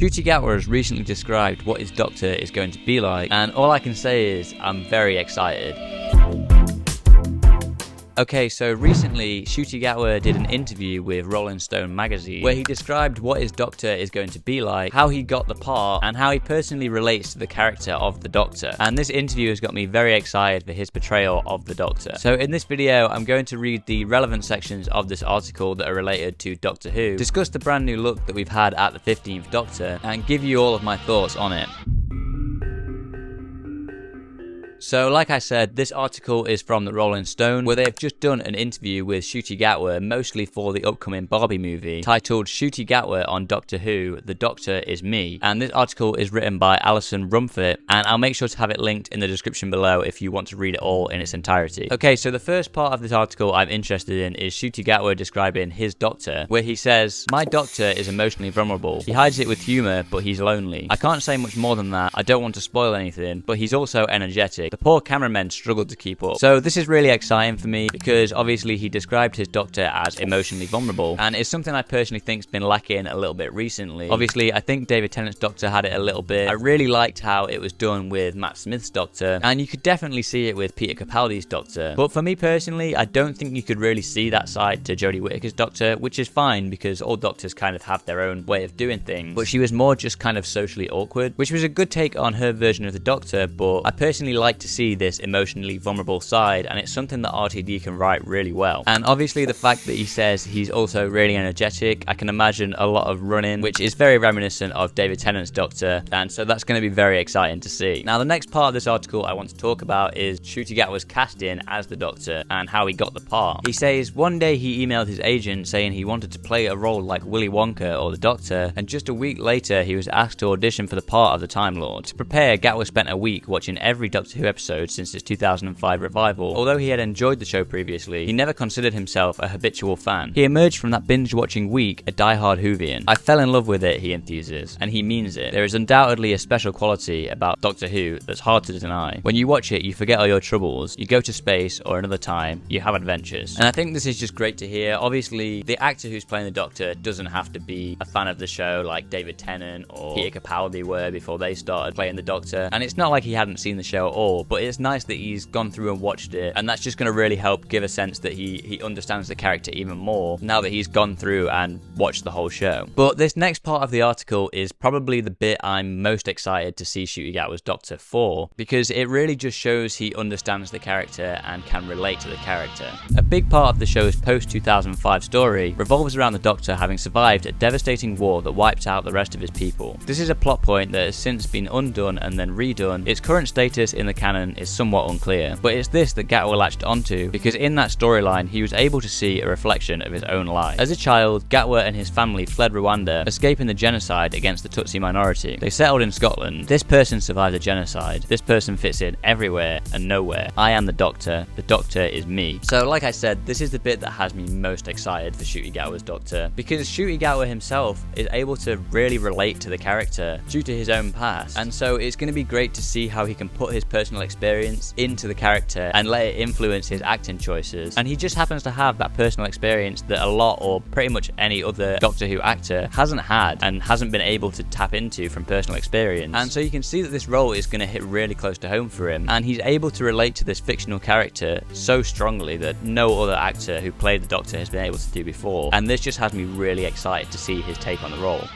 Ncuti Gatwa has recently described what his Doctor is going to be like, and all I can say is I'm very excited. Okay, so recently, Ncuti Gatwa did an interview with Rolling Stone magazine where he described what his Doctor is going to be like, how he got the part, and how he personally relates to the character of the Doctor. And this interview has got me very excited for his portrayal of the Doctor. So in this video, I'm going to read the relevant sections of this article that are related to Doctor Who, discuss the brand new look that we've had at the 15th Doctor, and give you all of my thoughts on it. So like I said, this article is from the Rolling Stone, where they've just done an interview with Ncuti Gatwa, mostly for the upcoming Barbie movie, titled Ncuti Gatwa on Doctor Who, The Doctor is Me. And this article is written by Alison Rumfitt, and I'll make sure to have it linked in the description below if you want to read it all in its entirety. Okay, so the first part of this article I'm interested in is Ncuti Gatwa describing his Doctor, where he says, "My Doctor is emotionally vulnerable. He hides it with humour, but he's lonely. I can't say much more than that. I don't want to spoil anything, but he's also energetic. The poor cameramen struggled to keep up." So this is really exciting for me because obviously he described his Doctor as emotionally vulnerable, and it's something I personally think's been lacking a little bit recently. Obviously, I think David Tennant's Doctor had it a little bit. I really liked how it was done with Matt Smith's Doctor, and you could definitely see it with Peter Capaldi's Doctor. But for me personally, I don't think you could really see that side to Jodie Whittaker's Doctor, which is fine because all Doctors kind of have their own way of doing things. But she was more just kind of socially awkward, which was a good take on her version of the Doctor, but I personally like to see this emotionally vulnerable side, and it's something that RTD can write really well. And obviously the fact that he says he's also really energetic, I can imagine a lot of running, which is very reminiscent of David Tennant's Doctor, and so that's going to be very exciting to see. Now the next part of this article I want to talk about is Ncuti Gatwa's casting as the Doctor and how he got the part. He says one day he emailed his agent saying he wanted to play a role like Willy Wonka or the Doctor, and just a week later he was asked to audition for the part of the Time Lord. To prepare, Gatwa spent a week watching every Doctor Who episode since its 2005 revival. Although he had enjoyed the show previously, he never considered himself a habitual fan. He emerged from that binge-watching week a die-hard Whovian. "I fell in love with it," he enthuses, and he means it. There is undoubtedly a special quality about Doctor Who that's hard to deny. When you watch it, you forget all your troubles, you go to space or another time, you have adventures. And I think this is just great to hear. Obviously, the actor who's playing the Doctor doesn't have to be a fan of the show like David Tennant or Peter Capaldi were before they started playing the Doctor, and it's not like he hadn't seen the show at all, but it's nice that he's gone through and watched it, and that's just going to really help give a sense that he understands the character even more now that he's gone through and watched the whole show. But this next part of the article is probably the bit I'm most excited to see Ncuti Gatwa's Doctor for, because it really just shows he understands the character and can relate to the character. A big part of the show's post-2005 story revolves around the Doctor having survived a devastating war that wiped out the rest of his people. This is a plot point that has since been undone and then redone. Its current status in the canon is somewhat unclear, but it's this that Gatwa latched onto, because in that storyline he was able to see a reflection of his own life. As a child, Gatwa and his family fled Rwanda, escaping the genocide against the Tutsi minority. They settled in Scotland. This person survived the genocide. This person fits in everywhere and nowhere. I am the Doctor is me. So like I said, this is the bit that has me most excited for Ncuti Gatwa's Doctor, because Ncuti Gatwa himself is able to really relate to the character due to his own past, and so it's going to be great to see how he can put his personal experience into the character and let it influence his acting choices. And he just happens to have that personal experience that a lot, or pretty much any other Doctor Who actor, hasn't had and hasn't been able to tap into from personal experience. And so you can see that this role is going to hit really close to home for him, and he's able to relate to this fictional character so strongly that no other actor who played the Doctor has been able to do before, and this just has me really excited to see his take on the role.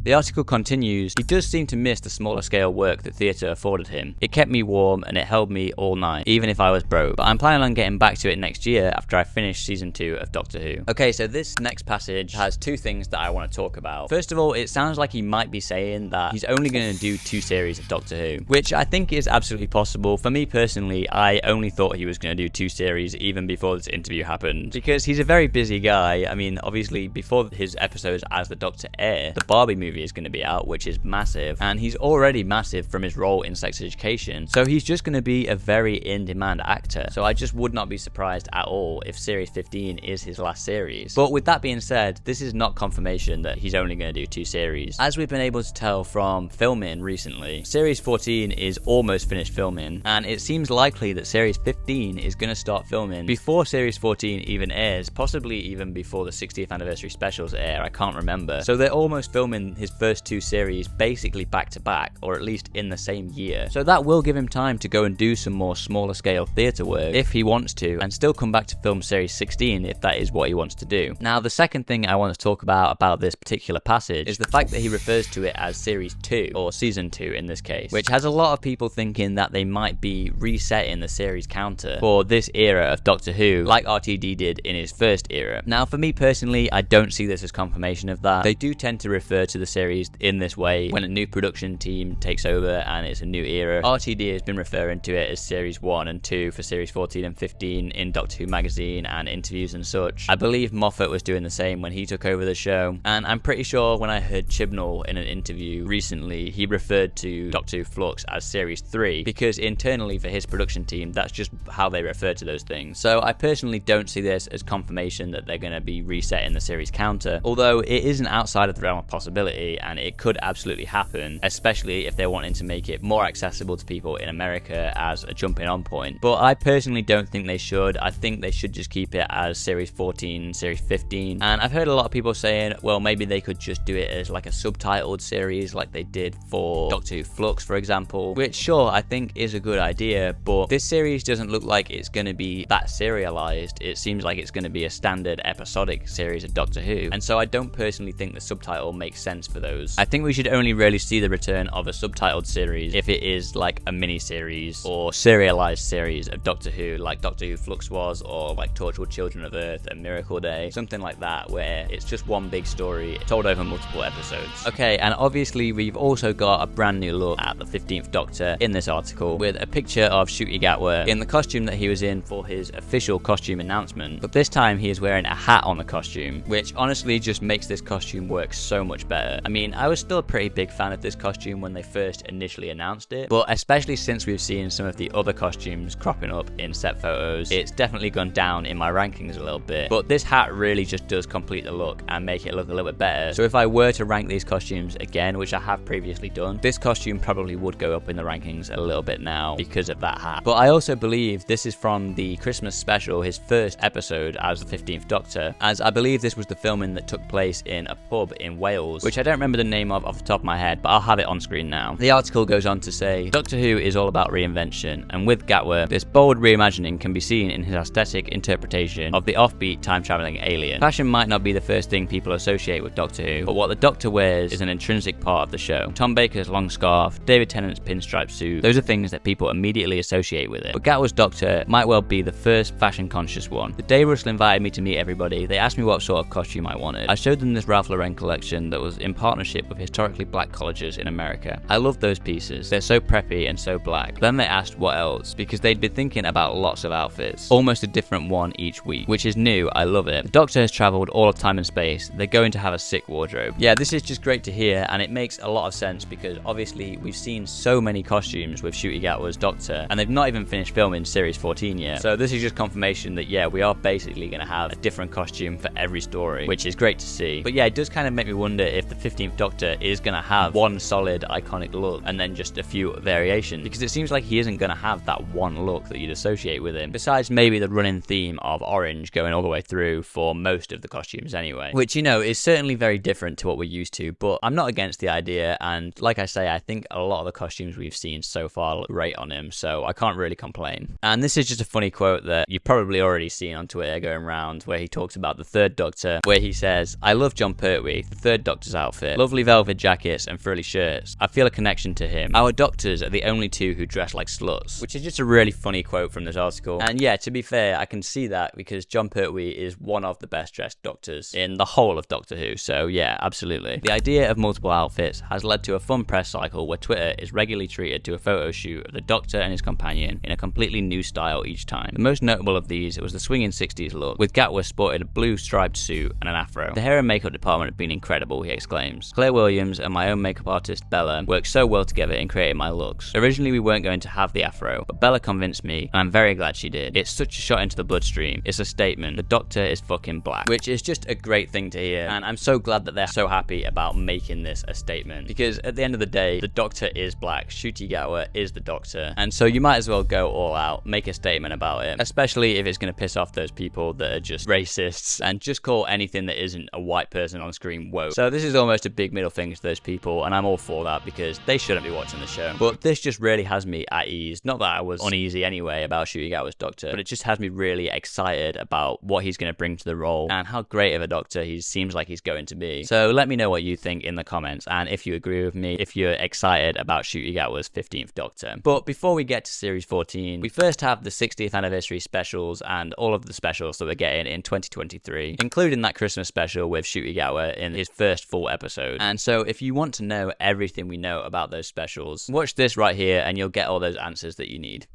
The article continues, "He does seem to miss the smaller scale work that theatre afforded him. It kept me warm and it held me all night, even if I was broke. But I'm planning on getting back to it next year after I finish season 2 of Doctor Who." Okay, so this next passage has two things that I want to talk about. First of all, it sounds like he might be saying that he's only going to do 2 series of Doctor Who, which I think is absolutely possible. For me personally, I only thought he was going to do 2 series even before this interview happened, because he's a very busy guy. I mean, obviously, before his episodes as the Doctor air, the Barbie movie is going to be out, which is massive, and he's already massive from his role in Sex Education, so he's just going to be a very in-demand actor. So I just would not be surprised at all if Series 15 is his last series. But with that being said, this is not confirmation that he's only going to do 2 series. As we've been able to tell from filming recently, Series 14 is almost finished filming, and it seems likely that Series 15 is going to start filming before Series 14 even airs, possibly even before the 60th anniversary specials air, I can't remember. So they're almost filming his his first 2 series basically back to back, or at least in the same year. So that will give him time to go and do some more smaller scale theatre work if he wants to, and still come back to film series 16 if that is what he wants to do. Now, the second thing I want to talk about this particular passage is the fact that he refers to it as series 2, or season 2 in this case, which has a lot of people thinking that they might be resetting the series counter for this era of Doctor Who, like RTD did in his first era. Now, for me personally, I don't see this as confirmation of that. They do tend to refer to the series in this way when a new production team takes over and it's a new era. RTD has been referring to it as series 1 and 2 for series 14 and 15 in Doctor Who magazine and interviews and such. I believe Moffat was doing the same when he took over the show, and I'm pretty sure when I heard Chibnall in an interview recently, he referred to Doctor Who Flux as series 3 because internally for his production team, that's just how they refer to those things. So I personally don't see this as confirmation that they're going to be resetting the series counter, although it isn't outside of the realm of possibility and it could absolutely happen, especially if they're wanting to make it more accessible to people in America as a jumping on point. But I personally don't think they should. I think they should just keep it as series 14, series 15, and I've heard a lot of people saying, well, maybe they could just do it as like a subtitled series like they did for Doctor Who Flux, for example, which sure, I think is a good idea, but this series doesn't look like it's going to be that serialized. It seems like it's going to be a standard episodic series of Doctor Who, and so I don't personally think the subtitle makes sense for those. I think we should only really see the return of a subtitled series if it is like a mini series or serialized series of Doctor Who, like Doctor Who Flux was, or like Torchwood Children of Earth and Miracle Day, something like that, where it's just one big story told over multiple episodes. Okay, and obviously we've also got a brand new look at the 15th Doctor in this article with a picture of Ncuti Gatwa in the costume that he was in for his official costume announcement, but this time he is wearing a hat on the costume, which honestly just makes this costume work so much better. I mean, I was still a pretty big fan of this costume when they first initially announced it, but especially since we've seen some of the other costumes cropping up in set photos, it's definitely gone down in my rankings a little bit, but this hat really just does complete the look and make it look a little bit better. So if I were to rank these costumes again, which I have previously done, this costume probably would go up in the rankings a little bit now because of that hat. But I also believe this is from the Christmas special, his first episode as the 15th Doctor, as I believe this was the filming that took place in a pub in Wales, which I don't remember the name of off the top of my head, but I'll have it on screen now. The article goes on to say, Doctor Who is all about reinvention, and with Gatwa, this bold reimagining can be seen in his aesthetic interpretation of the offbeat time-traveling alien. Fashion might not be the first thing people associate with Doctor Who, but what the Doctor wears is an intrinsic part of the show. Tom Baker's long scarf, David Tennant's pinstripe suit, those are things that people immediately associate with it. But Gatwa's Doctor might well be the first fashion-conscious one. The day Russell invited me to meet everybody, they asked me what sort of costume I wanted. I showed them this Ralph Lauren collection that was in partnership with historically black colleges in America. I love those pieces. They're so preppy and so black. Then they asked what else, because they'd been thinking about lots of outfits, almost a different one each week, which is new. I love it. The Doctor has travelled all of time and space. They're going to have a sick wardrobe. Yeah, this is just great to hear, and it makes a lot of sense because obviously we've seen so many costumes with Ncuti Gatwa's Doctor, and they've not even finished filming series 14 yet. So this is just confirmation that yeah, we are basically going to have a different costume for every story, which is great to see. But yeah, it does kind of make me wonder if the 15th Doctor is going to have one solid iconic look and then just a few variations, because it seems like he isn't going to have that one look that you'd associate with him, besides maybe the running theme of orange going all the way through for most of the costumes anyway, which, you know, is certainly very different to what we're used to, but I'm not against the idea, and like I say, I think a lot of the costumes we've seen so far look great on him, so I can't really complain. And this is just a funny quote that you've probably already seen on Twitter going around, where he talks about the third Doctor, where he says, I love John Pertwee, the third Doctor's outfit, lovely velvet jackets and frilly shirts. I feel a connection to him. Our Doctors are the only two who dress like sluts, which is just a really funny quote from this article. And yeah, to be fair, I can see that because John Pertwee is one of the best dressed Doctors in the whole of Doctor Who, so yeah, absolutely. The idea of multiple outfits has led to a fun press cycle where Twitter is regularly treated to a photo shoot of the Doctor and his companion in a completely new style each time. The most notable of these was the swinging 60s look, with Gatwa sported a blue striped suit and an afro. The hair and makeup department have been incredible, he exclaims. Claire Williams and my own makeup artist Bella worked so well together in creating my looks. Originally we weren't going to have the afro, but Bella convinced me, and I'm very glad she did. It's such a shot into the bloodstream. It's a statement. The Doctor is fucking black, which is just a great thing to hear, and I'm so glad that they're so happy about making this a statement, because at the end of the day, the Doctor is black. Ncuti Gatwa is the Doctor, and so you might as well go all out, make a statement about it, especially if it's going to piss off those people that are just racists and just call anything that isn't a white person on screen woke. So this is all almost a big middle finger to those people, and I'm all for that because they shouldn't be watching the show. But this just really has me at ease. Not that I was uneasy anyway about Ncuti Gatwa's Doctor, but it just has me really excited about what he's going to bring to the role and how great of a Doctor he seems like he's going to be. So let me know what you think in the comments, and if you agree with me, if you're excited about Ncuti Gatwa's 15th Doctor. But before we get to series 14, we first have the 60th anniversary specials and all of the specials that we're getting in 2023, including that Christmas special with Ncuti Gatwa in his first full episode. And so if you want to know everything we know about those specials, watch this right here and you'll get all those answers that you need.